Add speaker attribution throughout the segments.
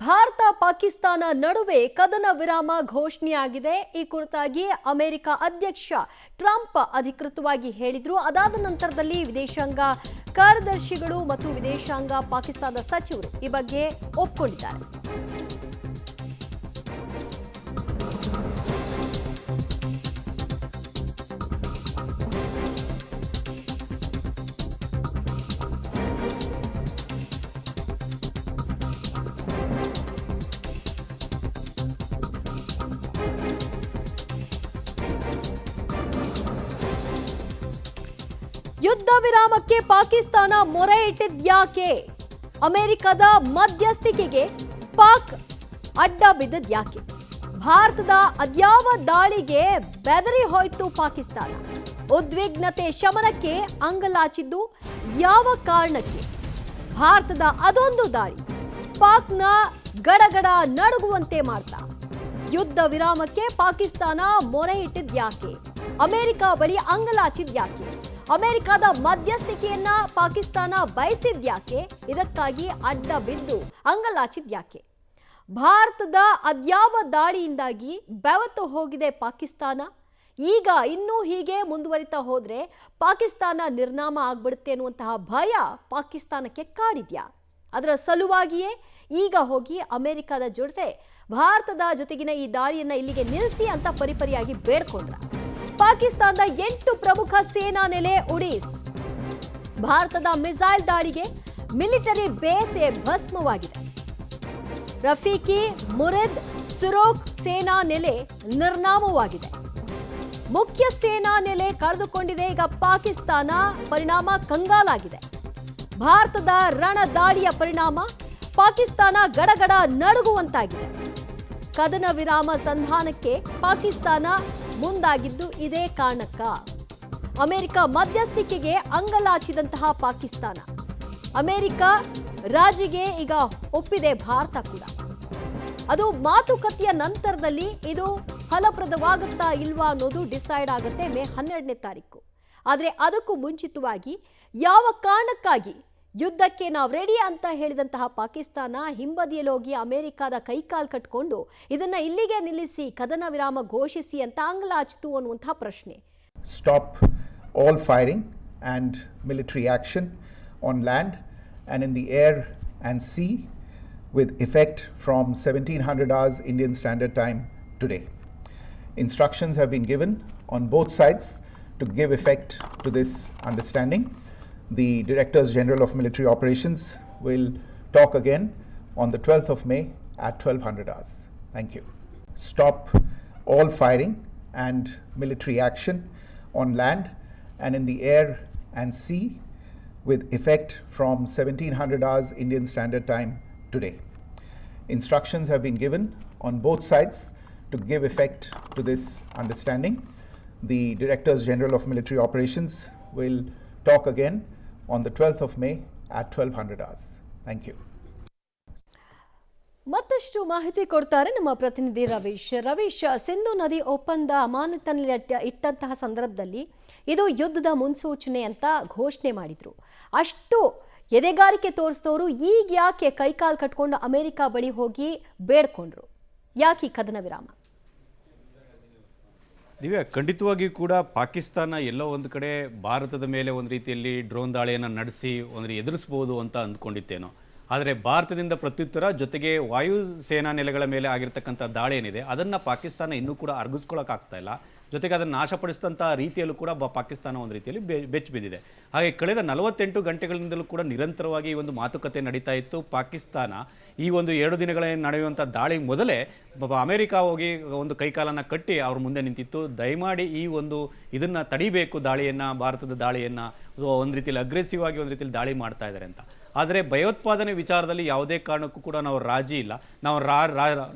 Speaker 1: ಭಾರತ ಪಾಕಿಸ್ತಾನ ನಡುವೆ ಕದನ ವಿರಾಮ ಘೋಷಣೆಯಾಗಿದೆ. ಈ ಕುರಿತಾಗಿ ಅಮೆರಿಕ ಅಧ್ಯಕ್ಷ ಟ್ರಂಪ್ ಅಧಿಕೃತವಾಗಿ ಹೇಳಿದ್ರು. ಅದಾದ ನಂತರದಲ್ಲಿ ವಿದೇಶಾಂಗ ಕಾರ್ಯದರ್ಶಿಗಳು ಮತ್ತು ವಿದೇಶಾಂಗ ಪಾಕಿಸ್ತಾನದ ಸಚಿವರು ಈ ಬಗ್ಗೆ ಒಪ್ಪಿಕೊಂಡಿದ್ದಾರೆ. ಯುದ್ಧ ವಿರಾಮಕ್ಕೆ ಪಾಕಿಸ್ತಾನ ಮೊರೆ ಇಟ್ಟಿದ್ಯಾಕೆ? ಅಮೆರಿಕದ ಮಧ್ಯಸ್ಥಿಕೆಗೆ ಪಾಕ್ ಅಡ್ಡ ಬಿದ್ದದ್ಯಾಕೆ? ಭಾರತದ ಅದ್ಯಾವ ದಾಳಿಗೆ ಬೆದರಿ ಹೋಯ್ತು ಪಾಕಿಸ್ತಾನ? ಉದ್ವಿಗ್ನತೆ ಶಮನಕ್ಕೆ ಅಂಗಲಾಚಿದ್ದು ಯಾವ ಕಾರಣಕ್ಕೆ? ಭಾರತದ ಅದೊಂದು ದಾಳಿ ಪಾಕ್ನ ಗಡಗಡ ನಡುಗುವಂತೆ ಮಾಡ್ತಾ ಯುದ್ಧ ವಿರಾಮಕ್ಕೆ ಪಾಕಿಸ್ತಾನ ಮೊರೆ ಇಟ್ಟಿದ್ಯಾಕೆ? ಅಮೆರಿಕ ಬಳಿ ಅಂಗಲಾಚಿದ್ಯಾಕೆ? ಅಮೆರಿಕದ ಮಧ್ಯಸ್ಥಿಕೆಯನ್ನ ಪಾಕಿಸ್ತಾನ ಬಯಸಿದ್ಯಾಕೆ? ಇದಕ್ಕಾಗಿ ಅಡ್ಡ ಬಿದ್ದು ಅಂಗಲಾಚಿದ್ಯಾಕೆ? ಭಾರತದ ಅದ್ಯಾವ ದಾಳಿಯಿಂದಾಗಿ ಬೆವತು ಹೋಗಿದೆ ಪಾಕಿಸ್ತಾನ? ಈಗ ಇನ್ನೂ ಹೀಗೆ ಮುಂದುವರಿತಾ ಹೋದ್ರೆ ಪಾಕಿಸ್ತಾನ ನಿರ್ನಾಮ ಆಗ್ಬಿಡುತ್ತೆ ಅನ್ನುವಂತಹ ಭಯ ಪಾಕಿಸ್ತಾನಕ್ಕೆ ಕಾಡಿದ್ಯಾ? ಅದರ ಸಲುವಾಗಿಯೇ ಈಗ ಹೋಗಿ ಅಮೆರಿಕದ ಜೊತೆ ಭಾರತದ ಜೊತೆಗಿನ ಈ ದಾಳಿಯನ್ನ ಇಲ್ಲಿಗೆ ನಿಲ್ಲಿಸಿ ಅಂತ ಪರಿಪರಿಯಾಗಿ ಬೇಡ್ಕೊಂಡ್ರ. ಪಾಕಿಸ್ತಾನದ 8 ಪ್ರಮುಖ ಸೇನಾ ನೆಲೆ ಉಡೀಸ್. ಭಾರತದ ಮಿಸೈಲ್ ದಾಳಿಗೆ ಮಿಲಿಟರಿ ಬೇಸೆ ಭಸ್ಮವಾಗಿದೆ. ರಫೀಕಿ, ಮುರಿದ್, ಸುರೋಕ್ ಸೇನಾ ನೆಲೆ ನಿರ್ನಾಮವಾಗಿದೆ. ಮುಖ್ಯ ಸೇನಾ ನೆಲೆ ಕಳೆದುಕೊಂಡಿದೆ ಈಗ ಪಾಕಿಸ್ತಾನ. ಪರಿಣಾಮ ಕಂಗಾಲಾಗಿದೆ. ಭಾರತದ ರಣ ದಾಳಿಯ ಪರಿಣಾಮ ಪಾಕಿಸ್ತಾನ ಗಡಗಡ ನಡುಗುವಂತಾಗಿದೆ. ಕದನ ವಿರಾಮ ಸಂಧಾನಕ್ಕೆ ಪಾಕಿಸ್ತಾನ ಮುಂದಾಗಿದ್ದು ಇದೇ ಕಾರಣಕ್ಕ. ಅಮೆರಿಕ ಮಧ್ಯಸ್ಥಿಕೆಗೆ ಅಂಗಲಾಚಿದಂತಹ ಪಾಕಿಸ್ತಾನ, ಅಮೆರಿಕ ರಾಜಿಗೆ ಈಗ ಒಪ್ಪಿದೆ ಭಾರತ ಕೂಡ. ಅದು ಮಾತುಕತೆಯ ನಂತರದಲ್ಲಿ ಇದು ಫಲಪ್ರದವಾಗುತ್ತಾ ಇಲ್ವಾ ಅನ್ನೋದು ಡಿಸೈಡ್ ಆಗುತ್ತೆ ಮೇ 12ನೇ ತಾರೀಕು. ಆದರೆ ಅದಕ್ಕೂ ಮುಂಚಿತವಾಗಿ ಯಾವ ಕಾರಣಕ್ಕಾಗಿ ಯುದ್ಧಕ್ಕೆ ನಾವು ರೆಡಿ ಅಂತ ಹೇಳಿದಂತಹ ಪಾಕಿಸ್ತಾನ ಹಿಂಬದಿಯಲ್ಲಿ ಹೋಗಿ ಅಮೆರಿಕದ ಕೈಕಾಲು ಕಟ್ಕೊಂಡು ಇದನ್ನ ಇಲ್ಲಿಗೆ ನಿಲ್ಲಿಸಿ ಕದನ ವಿರಾಮ ಘೋಷಿಸಿ ಅಂತ ಅಂಗಲಾಚಿತು ಅನ್ನುವಂತಹ ಪ್ರಶ್ನೆ.
Speaker 2: Stop all firing and military action on land and in the air and sea with effect from 1700 hours Indian Standard Time today. Instructions have been given on both sides to give effect to this understanding. The Directors General of Military Operations will talk again on the 12th of May at 1200 hours. Thank you. Stop all firing and military action on land and in the air and sea with effect from 1700 hours Indian Standard Time today. Instructions have been given on both sides to give effect to this understanding. The Directors General of Military Operations will talk again on the 12th of May at 1200 hours. Thank you.
Speaker 1: ಮತ್ತಷ್ಟು ಮಾಹಿತಿ ಕೊಡ್ತಾರೆ ನಮ್ಮ ಪ್ರತಿನಿಧಿ ರವೀಶ್. ಸಿಂಧು ನದಿ ಒಪ್ಪಂದ ಅಮಾನತಿನಲ್ಲಿ ಇಟ್ಟಂತಹ ಸಂದರ್ಭದಲ್ಲಿ ಇದು ಯುದ್ಧದ ಮುನ್ಸೂಚನೆ ಅಂತ ಘೋಷಣೆ ಮಾಡಿದ್ರು. ಅಷ್ಟು ಎದೆಗಾರಿಕೆ ತೋರಿಸಿದವರು ಈಗ ಯಾಕೆ ಕೈಕಾಲು ಕಟ್ಕೊಂಡು ಅಮೆರಿಕ ಬಳಿ ಹೋಗಿ ಬೇಡ್ಕೊಂಡ್ರು? ಯಾಕೆ ಈ ಕದನ ವಿರಾಮ?
Speaker 3: ದಿವ್ಯಾ, ಖಂಡಿತವಾಗಿಯೂ ಕೂಡ ಪಾಕಿಸ್ತಾನ ಎಲ್ಲೋ ಒಂದು ಕಡೆ ಭಾರತದ ಮೇಲೆ ಒಂದು ರೀತಿಯಲ್ಲಿ ಡ್ರೋನ್ ದಾಳಿಯನ್ನು ನಡೆಸಿ ಒಂದು ಎದುರಿಸ್ಬೋದು ಅಂತ ಅಂದ್ಕೊಂಡಿತ್ತೇನೋ. ಆದರೆ ಭಾರತದಿಂದ ಪ್ರತ್ಯುತ್ತರ ಜೊತೆಗೆ ವಾಯು ಸೇನಾ ನೆಲೆಗಳ ಮೇಲೆ ಆಗಿರ್ತಕ್ಕಂಥ ದಾಳಿ ಏನಿದೆ ಅದನ್ನು ಪಾಕಿಸ್ತಾನ ಇನ್ನೂ ಕೂಡ ಅರಗಿಸ್ಕೊಳ್ಳೋಕ್ಕಾಗ್ತಾ ಇಲ್ಲ. ಜೊತೆಗೆ ಅದನ್ನು ನಾಶಪಡಿಸಿದಂಥ ರೀತಿಯಲ್ಲೂ ಕೂಡ ಪಾಕಿಸ್ತಾನ ಒಂದು ರೀತಿಯಲ್ಲಿ ಬೆಚ್ಚ ಬಿದ್ದಿದೆ. ಹಾಗೆ ಕಳೆದ 48 ಗಂಟೆಗಳಿಂದಲೂ ಕೂಡ ನಿರಂತರವಾಗಿ ಈ ಒಂದು ಮಾತುಕತೆ ನಡೀತಾ ಇತ್ತು. ಪಾಕಿಸ್ತಾನ ಈ ಒಂದು 2 ದಿನಗಳ ನಡೆಯುವಂಥ ದಾಳಿ ಮೊದಲೇ ಅಮೆರಿಕ ಹೋಗಿ ಒಂದು ಕೈಕಾಲನ್ನು ಕಟ್ಟಿ ಅವ್ರ ಮುಂದೆ ನಿಂತಿತ್ತು. ದಯಮಾಡಿ ಈ ಒಂದು ಇದನ್ನು ತಡಿಬೇಕು, ದಾಳಿಯನ್ನು, ಭಾರತದ ದಾಳಿಯನ್ನು ಒಂದು ರೀತಿಯಲ್ಲಿ ಅಗ್ರೆಸಿವ್ ಆಗಿ ಒಂದು ರೀತಿಯಲ್ಲಿ ದಾಳಿ ಮಾಡ್ತಾ ಇದ್ದಾರೆ ಅಂತ. ಆದರೆ ಭಯೋತ್ಪಾದನೆ ವಿಚಾರದಲ್ಲಿ ಯಾವುದೇ ಕಾರಣಕ್ಕೂ ಕೂಡ ನಾವು ರಾಜಿ ಇಲ್ಲ. ನಾವು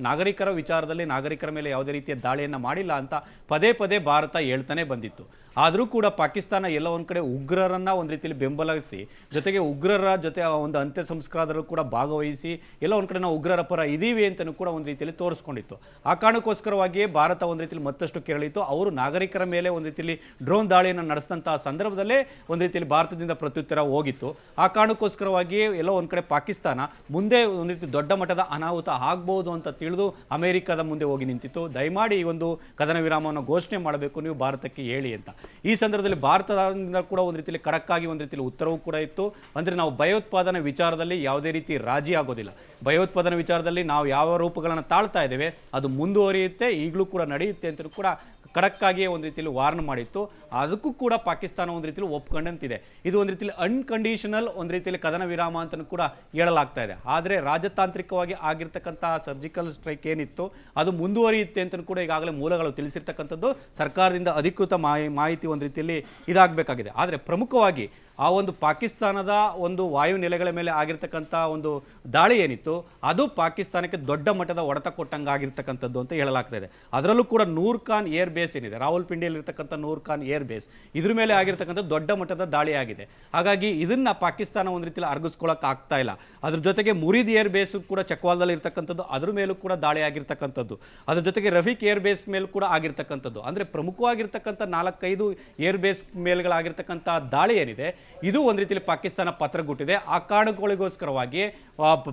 Speaker 3: ನಾಗರಿಕರ ವಿಚಾರದಲ್ಲಿ ನಾಗರಿಕರ ಮೇಲೆ ಯಾವುದೇ ರೀತಿಯ ದಾಳಿಯನ್ನು ಮಾಡಿಲ್ಲ ಅಂತ ಪದೇ ಪದೇ ಭಾರತ ಹೇಳ್ತಾನೆ ಬಂದಿತ್ತು. ಆದರೂ ಕೂಡ ಪಾಕಿಸ್ತಾನ ಎಲ್ಲ ಒಂದು ಕಡೆ ಉಗ್ರರನ್ನು ಒಂದು ರೀತಿಯಲ್ಲಿ ಬೆಂಬಲಿಸಿ ಜೊತೆಗೆ ಉಗ್ರರ ಜೊತೆ ಒಂದು ಅಂತ್ಯ ಸಂಸ್ಕಾರದಲ್ಲೂ ಕೂಡ ಭಾಗವಹಿಸಿ ಎಲ್ಲ ಒಂದು ಕಡೆ ನಾವು ಉಗ್ರರ ಪರ ಇದ್ದೀವಿ ಅಂತಲೂ ಕೂಡ ಒಂದು ರೀತಿಯಲ್ಲಿ ತೋರಿಸ್ಕೊಂಡಿತ್ತು. ಆ ಕಾರಣಕ್ಕೋಸ್ಕರವಾಗಿಯೇ ಭಾರತ ಒಂದು ರೀತಿಯಲ್ಲಿ ಮತ್ತಷ್ಟು ಕೆರಳಿತು. ಅವರು ನಾಗರಿಕರ ಮೇಲೆ ಒಂದು ರೀತಿಯಲ್ಲಿ ಡ್ರೋನ್ ದಾಳಿಯನ್ನು ನಡೆಸಿದಂತಹ ಸಂದರ್ಭದಲ್ಲೇ ಒಂದು ರೀತಿಯಲ್ಲಿ ಭಾರತದಿಂದ ಪ್ರತ್ಯುತ್ತರ ಹೋಗಿತ್ತು. ಆ ಕಾರಣಕ್ಕೋಸ್ಕರವಾಗಿ ಮೂಲಕವಾಗಿ ಎಲ್ಲೋ ಒಂದು ಕಡೆ ಪಾಕಿಸ್ತಾನ ಮುಂದೆ ಒಂದು ರೀತಿ ದೊಡ್ಡ ಮಟ್ಟದ ಅನಾಹುತ ಆಗ್ಬೋದು ಅಂತ ತಿಳಿದು ಅಮೆರಿಕದ ಮುಂದೆ ಹೋಗಿ ನಿಂತಿತ್ತು. ದಯಮಾಡಿ ಈ ಒಂದು ಕದನ ವಿರಾಮವನ್ನು ಘೋಷಣೆ ಮಾಡಬೇಕು, ನೀವು ಭಾರತಕ್ಕೆ ಹೇಳಿ ಅಂತ. ಈ ಸಂದರ್ಭದಲ್ಲಿ ಭಾರತದಿಂದ ಕೂಡ ಒಂದು ರೀತಿಯಲ್ಲಿ ಖಡಕ್ಕಾಗಿ ಒಂದು ರೀತಿಯಲ್ಲಿ ಉತ್ತರವೂ ಕೂಡ ಇತ್ತು. ಅಂದರೆ ನಾವು ಭಯೋತ್ಪಾದನೆ ವಿಚಾರದಲ್ಲಿ ಯಾವುದೇ ರೀತಿ ರಾಜಿ ಆಗೋದಿಲ್ಲ. ಭಯೋತ್ಪಾದನೆ ವಿಚಾರದಲ್ಲಿ ನಾವು ಯಾವ ರೂಪಗಳನ್ನು ತಾಳ್ತಾ ಇದ್ದೇವೆ ಅದು ಮುಂದುವರಿಯುತ್ತೆ, ಈಗಲೂ ಕೂಡ ನಡೆಯುತ್ತೆ ಅಂತ ಕೂಡ ಖಡಕ್ಕಾಗಿಯೇ ಒಂದು ರೀತಿಯಲ್ಲಿ ವಾರ್ನ್ ಮಾಡಿತ್ತು. ಅದಕ್ಕೂ ಕೂಡ ಪಾಕಿಸ್ತಾನ ಒಂದು ರೀತಿಯಲ್ಲಿ ಒಪ್ಕೊಂಡಂತಿದೆ. ಇದು ಒಂದು ರೀತಿಯಲ್ಲಿ ಅನ್ಕಂಡೀಷನಲ್ ಒಂದು ರೀತಿಯಲ್ಲಿ ಕದನ ವಿರಾಮ ಅಂತ ಕೂಡ ಹೇಳಲಾಗ್ತಾ ಇದೆ. ಆದರೆ ರಾಜತಾಂತ್ರಿಕವಾಗಿ ಆಗಿರ್ತಕ್ಕಂತಹ ಸರ್ಜಿಕಲ್ ಸ್ಟ್ರೈಕ್ ಏನಿತ್ತು ಅದು ಮುಂದುವರಿಯುತ್ತೆ ಅಂತ ಕೂಡ ಈಗಾಗಲೇ ಮೂಲಗಳು ತಿಳಿಸಿರ್ತಕ್ಕಂಥದ್ದು. ಸರ್ಕಾರದಿಂದ ಅಧಿಕೃತ ಮಾಹಿತಿ ಒಂದು ರೀತಿಯಲ್ಲಿ ಇದಾಗಬೇಕಾಗಿದೆ. ಆದರೆ ಪ್ರಮುಖವಾಗಿ ಆ ಒಂದು ಪಾಕಿಸ್ತಾನದ ಒಂದು ವಾಯು ನೆಲೆಗಳ ಮೇಲೆ ಆಗಿರ್ತಕ್ಕಂಥ ಒಂದು ದಾಳಿ ಏನಿತ್ತು ಅದು ಪಾಕಿಸ್ತಾನಕ್ಕೆ ದೊಡ್ಡ ಮಟ್ಟದ ಹೊಡೆತ ಕೊಟ್ಟಂಗಾಗಿರ್ತಕ್ಕಂಥದ್ದು ಅಂತ ಹೇಳಲಾಗ್ತಾ ಇದೆ. ಅದರಲ್ಲೂ ಕೂಡ ನೂರ್ ಖಾನ್ ಏರ್ ಬೇಸ್ ಏನಿದೆ, ರಾವಲ್ಪಿಂಡಿಯಲ್ಲಿ ಇರ್ತಕ್ಕಂಥ ನೂರ್ ಖಾನ್ ಏರ್ ಬೇಸ್, ಇದ್ರ ಮೇಲೆ ಆಗಿರ್ತಕ್ಕಂಥ ದೊಡ್ಡ ಮಟ್ಟದ ದಾಳಿ ಆಗಿದೆ. ಹಾಗಾಗಿ ಇದನ್ನ ಪಾಕಿಸ್ತಾನ ಒಂದು ರೀತಿಯಲ್ಲಿ ಅರ್ಗಿಸ್ಕೊಳ್ಳೋಕೆ ಆಗ್ತಾ ಇಲ್ಲ. ಅದ್ರ ಜೊತೆಗೆ ಮುರಿದ್ ಏರ್ ಬೇಸ್ ಕೂಡ ಚಕ್ವಾಲದಲ್ಲಿ ಇರ್ತಕ್ಕಂಥದ್ದು, ಅದ್ರ ಮೇಲೂ ಕೂಡ ದಾಳಿ ಆಗಿರ್ತಕ್ಕಂಥದ್ದು. ಅದ್ರ ಜೊತೆಗೆ ರಫೀಕ್ ಏರ್ ಬೇಸ್ ಮೇಲೂ ಕೂಡ ಆಗಿರ್ತಕ್ಕಂಥದ್ದು. ಅಂದರೆ ಪ್ರಮುಖವಾಗಿರ್ತಕ್ಕಂಥ 4-5 ಏರ್ ಬೇಸ್ ಮೇಲ್ಗಳಾಗಿರ್ತಕ್ಕಂಥ ದಾಳಿ ಏನಿದೆ ಇದು ಒಂದು ರೀತಿಯಲ್ಲಿ ಪಾಕಿಸ್ತಾನ ಪತ್ರಗುಟ್ಟಿದೆ. ಆ ಕಾರಣಗಳಿಗೋಸ್ಕರವಾಗಿ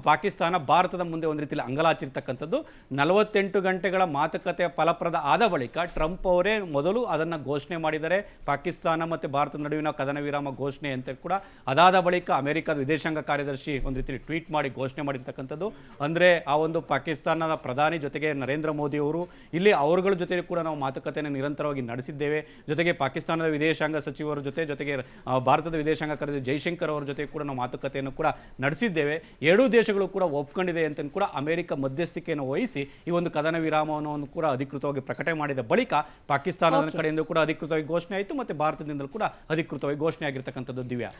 Speaker 3: ಪಾಕಿಸ್ತಾನ ಭಾರತದ ಮುಂದೆ ಒಂದು ರೀತಿಯಲ್ಲಿ ಅಂಗಲಾಚಿರ್ತಕ್ಕಂಥದ್ದು. 48 ಗಂಟೆಗಳ ಮಾತುಕತೆ ಫಲಪ್ರದ ಆದ ಬಳಿಕ ಟ್ರಂಪ್ ಅವರೇ ಮೊದಲು ಅದನ್ನು ಘೋಷಣೆ ಮಾಡಿದ್ದಾರೆ, ಪಾಕಿಸ್ತಾನ ಮತ್ತು ಭಾರತದ ನಡುವಿನ ಕದನ ವಿರಾಮ ಘೋಷಣೆ ಅಂತ ಕೂಡ. ಅದಾದ ಬಳಿಕ ಅಮೆರಿಕದ ವಿದೇಶಾಂಗ ಕಾರ್ಯದರ್ಶಿ ಒಂದು ರೀತಿಯಲ್ಲಿ ಟ್ವೀಟ್ ಮಾಡಿ ಘೋಷಣೆ ಮಾಡಿರ್ತಕ್ಕಂಥದ್ದು. ಅಂದರೆ ಆ ಒಂದು ಪಾಕಿಸ್ತಾನದ ಪ್ರಧಾನಿ ಜೊತೆಗೆ ನರೇಂದ್ರ ಮೋದಿ ಅವರು ಇಲ್ಲಿ ಅವರುಗಳ ಜೊತೆ ಕೂಡ ನಾವು ಮಾತುಕತೆಯನ್ನು ನಿರಂತರವಾಗಿ ನಡೆಸಿದ್ದೇವೆ. ಜೊತೆಗೆ ಪಾಕಿಸ್ತಾನದ ವಿದೇಶಾಂಗ ಸಚಿವರ ಜೊತೆಗೆ ಭಾರತದ ವಿದೇಶಾಂಗ ಕಾರ್ಯದರ್ಶಿ ಜೈಶಂಕರ್ ಅವರ ಜೊತೆ ಕೂಡ ನಾವು ಮಾತುಕತೆಯನ್ನು ಕೂಡ ನಡೆಸಿದ್ದೇವೆ. ಎರಡೂ ದೇಶಗಳು ಕೂಡ ಒಪ್ಕೊಂಡಿದೆ ಅಂತ ಕೂಡ ಅಮೆರಿಕ ಮಧ್ಯಸ್ಥಿಕೆಯನ್ನು ವಹಿಸಿ ಈ ಒಂದು ಕದನ ವಿರಾಮವನ್ನು ಕೂಡ ಅಧಿಕೃತವಾಗಿ ಪ್ರಕಟಣೆ ಮಾಡಿದ ಬಳಿಕ ಪಾಕಿಸ್ತಾನದ ಕಡೆಯಿಂದ ಕೂಡ ಅಧಿಕೃತವಾಗಿ ಘೋಷಣೆ ಆಯಿತು, ಮತ್ತೆ ಭಾರತದಿಂದಲೂ ಕೂಡ ಅಧಿಕೃತವಾಗಿ ಘೋಷಣೆ ಆಗಿರ್ತಕ್ಕಂಥದ್ದು. ದಿವ್ಯಾ.